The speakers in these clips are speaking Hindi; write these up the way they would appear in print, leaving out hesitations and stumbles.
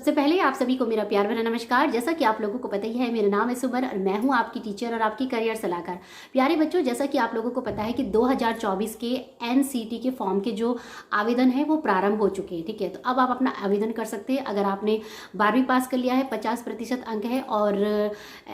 सबसे पहले आप सभी को मेरा प्यार भरा नमस्कार। जैसा कि आप लोगों को पता ही है, मेरा नाम है सुमन और मैं हूं आपकी टीचर और आपकी करियर सलाहकार। प्यारे बच्चों, जैसा कि आप लोगों को पता है कि 2024 के एनसीटी के फॉर्म के जो आवेदन है वो प्रारंभ हो चुके हैं। ठीक है, तो अब आप अपना आवेदन कर सकते हैं। अगर आपने 12वीं पास कर लिया है, 50% अंक है और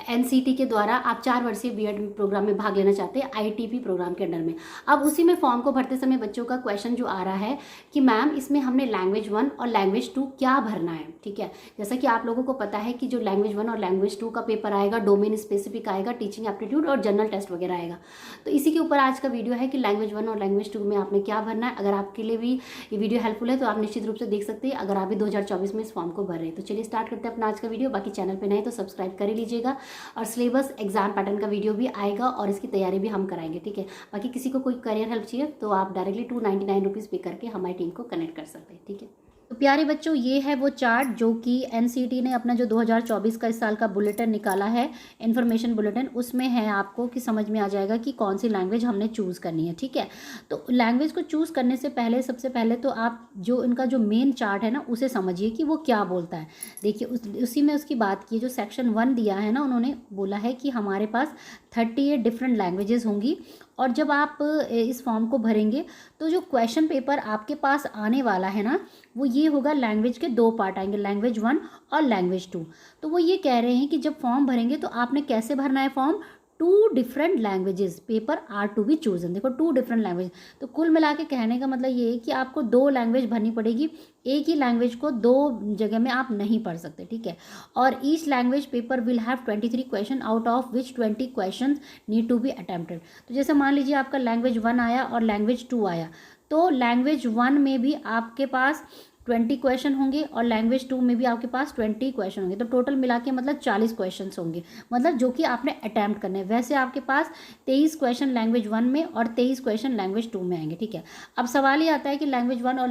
एनसीटी के द्वारा आप 4 वर्षीय बीएड प्रोग्राम में भाग लेना चाहते हैं आईटीपी प्रोग्राम के अंडर में। अब उसी में फॉर्म को भरते समय बच्चों का क्वेश्चन जो आ रहा है कि मैम इसमें हमने लैंग्वेज 1 और लैंग्वेज 2 क्या भरना है। ठीक है, जैसा कि आप लोगों को पता है कि जो लैंग्वेज 1 और लैंग्वेज 2 का पेपर आएगा, डोमेन स्पेसिफिक आएगा, टीचिंग एप्टीट्यूड और जनरल टेस्ट वगैरह आएगा। तो इसी के ऊपर आज का वीडियो है कि लैंग्वेज 1 और लैंग्वेज 2 में आपने क्या भरना है। अगर आपके लिए भी ये वीडियो हेल्पफुल है तो आप निश्चित रूप से देख सकते हैं, अगर आप भी 2024 में इस फॉर्म को भर रहे हैं। तो चलिए स्टार्ट करते हैं अपना आज का वीडियो। बाकी चैनल पर नए तो सब्सक्राइब कर ही लीजिएगा और सिलेबस एग्जाम पैटर्न का वीडियो भी आएगा और इसकी तैयारी भी हम कराएंगे। ठीक है, बाकी किसी को कोई करियर हेल्प चाहिए तो आप डायरेक्टली 299 रुपीज़ पे करके हमारी टीम को कनेक्ट कर सकते हैं। ठीक है, तो प्यारे बच्चों, ये है वो चार्ट जो कि एनसीटी ने अपना जो 2024 का इस साल का बुलेटिन निकाला है, इन्फॉर्मेशन बुलेटिन, उसमें है आपको कि समझ में आ जाएगा कि कौन सी लैंग्वेज हमने चूज़ करनी है। ठीक है, तो लैंग्वेज को चूज़ करने से पहले सबसे पहले तो आप जो इनका जो मेन चार्ट है ना उसे समझिए कि वो क्या बोलता है। देखिए उसी में उसकी बात की, जो सेक्शन 1 दिया है ना, उन्होंने बोला है कि हमारे पास 38 डिफरेंट लैंग्वेजेस होंगी और जब आप इस फॉर्म को भरेंगे तो जो क्वेश्चन पेपर आपके पास आने वाला है ना, वो ये होगा, लैंग्वेज के 2 पार्ट आएंगे, लैंग्वेज 1 और लैंग्वेज 2। तो वो ये कह रहे हैं कि जब फॉर्म भरेंगे तो आपने कैसे भरना है form, 2 different languages paper are to be chosen. देखो 2 डिफरेंट लैंग्वेज, तो कुल मिला के कहने का मतलब ये है कि आपको 2 लैंग्वेज भरनी पड़ेगी। एक ही लैंग्वेज को 2 जगह में आप नहीं पढ़ सकते। ठीक है, और each language paper will have 23 question out of which 20 question need to be attempted. तो जैसे मान लीजिए आपका लैंग्वेज 1 आया और लैंग्वेज 2 आया, तो लैंग्वेज 1 में भी आपके पास 20 क्वेश्चन होंगे और लैंग्वेज 2 में भी आपके पास 20 क्वेश्चन होंगे। तो टोटल मिला के मतलब 40 क्वेश्चन होंगे, मतलब जो कि आपने अटैम्प्ट करने हैं। वैसे आपके पास 23 क्वेश्चन लैंग्वेज 1 में और 23 क्वेश्चन लैंग्वेज 2 में आएंगे। ठीक है, अब सवाल ये आता है कि लैंग्वेज 1 और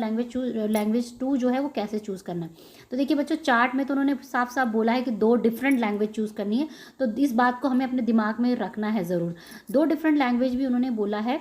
लैंग्वेज 2 जो है वो कैसे चूज़ करना है। तो देखिए बच्चों, चार्ट में तो उन्होंने साफ साफ बोला है कि 2 डिफरेंट लैंग्वेज चूज़ करनी है, तो इस बात को हमें अपने दिमाग में रखना है ज़रूर। 2 डिफरेंट लैंग्वेज भी उन्होंने बोला है।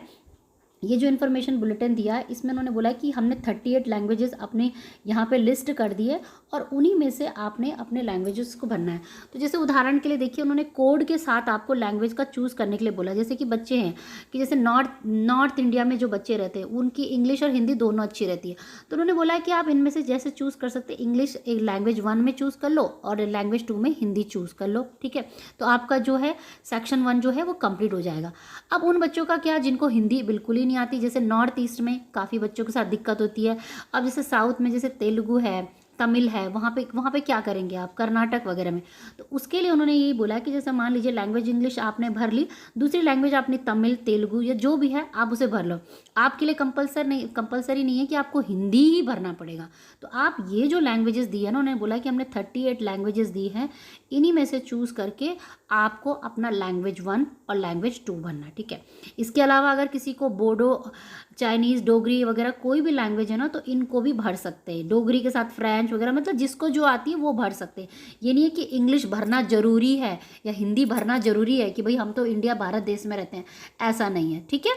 ये जो इन्फॉर्मेशन बुलेटिन दिया है इसमें उन्होंने बोला कि हमने 38 लैंग्वेजेस अपने यहाँ पे लिस्ट कर दिए और उन्हीं में से आपने अपने लैंग्वेजेस को भरना है। तो जैसे उदाहरण के लिए देखिए, उन्होंने कोड के साथ आपको लैंग्वेज का चूज़ करने के लिए बोला। जैसे कि बच्चे हैं कि जैसे नॉर्थ इंडिया में जो बच्चे रहते हैं उनकी इंग्लिश और हिंदी दोनों अच्छी रहती है, तो उन्होंने बोला है कि आप इनमें से जैसे चूज़ कर सकते हैं, इंग्लिश एक लैंग्वेज 1 में चूज़ कर लो और लैंग्वेज 2 में हिंदी चूज़ कर लो। ठीक है, तो आपका जो है सेक्शन 1 जो है वो कंप्लीट हो जाएगा। अब उन बच्चों का क्या जिनको हिंदी बिल्कुल ही नहीं आती, जैसे नॉर्थ ईस्ट में काफ़ी बच्चों के साथ दिक्कत होती है। अब जैसे साउथ में जैसे तेलुगु है, तमिल है, वहाँ पे क्या करेंगे आप, कर्नाटक वगैरह में। तो उसके लिए उन्होंने यही बोला कि जैसे मान लीजिए लैंग्वेज इंग्लिश आपने भर ली, दूसरी लैंग्वेज आपने तमिल, तेलुगु या जो भी है आप उसे भर लो। आपके लिए कंपलसरी नहीं है कि आपको हिंदी ही भरना पड़ेगा। तो आप ये जो लैंग्वेजेस दी है ना, उन्होंने बोला कि हमने 38 लैंग्वेजेस दी हैं, इन्हीं में से चूज़ करके आपको अपना लैंग्वेज 1 और लैंग्वेज 2 भरना है। ठीक है, इसके अलावा अगर किसी को बोडो, चाइनीज़, डोगरी वगैरह कोई भी लैंग्वेज है ना, तो इनको भी भर सकते हैं। डोगरी के साथ फ्रेंच वगैरह, मतलब जिसको जो आती है वो भर सकते हैं। ये नहीं है कि इंग्लिश भरना ज़रूरी है या हिंदी भरना ज़रूरी है कि भाई हम तो इंडिया भारत देश में रहते हैं, ऐसा नहीं है। ठीक है,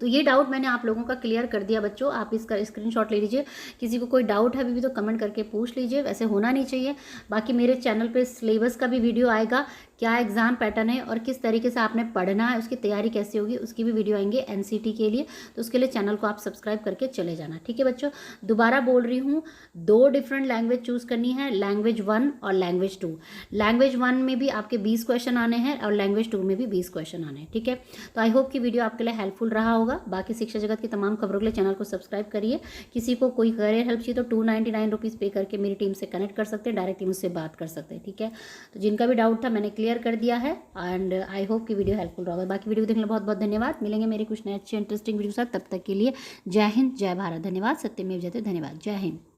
तो ये डाउट मैंने आप लोगों का क्लियर कर दिया बच्चों। आप इसका स्क्रीनशॉट ले लीजिए। किसी को कोई डाउट है अभी भी तो कमेंट करके पूछ लीजिए, वैसे होना नहीं चाहिए। बाकी मेरे चैनल पे सिलेबस का भी वीडियो आएगा, क्या एग्जाम पैटर्न है और किस तरीके से आपने पढ़ना है, उसकी तैयारी कैसे होगी, उसकी भी वीडियो आएंगे एनसीटी के लिए। तो उसके लिए चैनल को आप सब्सक्राइब करके चले जाना। ठीक है बच्चों, दोबारा बोल रही हूँ, 2 डिफरेंट लैंग्वेज चूज़ करनी है, लैंग्वेज 1 और लैंग्वेज 2। लैंग्वेज 1 में भी आपके 20 क्वेश्चन आने हैं और लैंग्वेज 2 में भी 20 क्वेश्चन आने हैं। ठीक है, तो आई होप कि वीडियो आपके लिए हेल्पफुल रहा होगा। बाकी शिक्षा जगत की तमाम खबरों के लिए चैनल को सब्सक्राइब करिए। किसी को कोई करियर हेल्प चाहिए तो 299 रुपीज़ पे करके मेरी टीम से कनेक्ट कर सकते हैं, डायरेक्टली मुझसे बात कर सकते हैं। ठीक है, तो जिनका भी डाउट था मैंने क्लियर कर दिया है एंड आई होप कि वीडियो हेल्पफुल रहा होगा। बाकी वीडियो देखने बहुत बहुत धन्यवाद। मिलेंगे मेरे कुछ नए अच्छे इंटरेस्टिंग वीडियो के साथ, तब तक के लिए जय हिंद, जय भारत। धन्यवाद, सत्यमेव जयते। धन्यवाद, जय हिंद।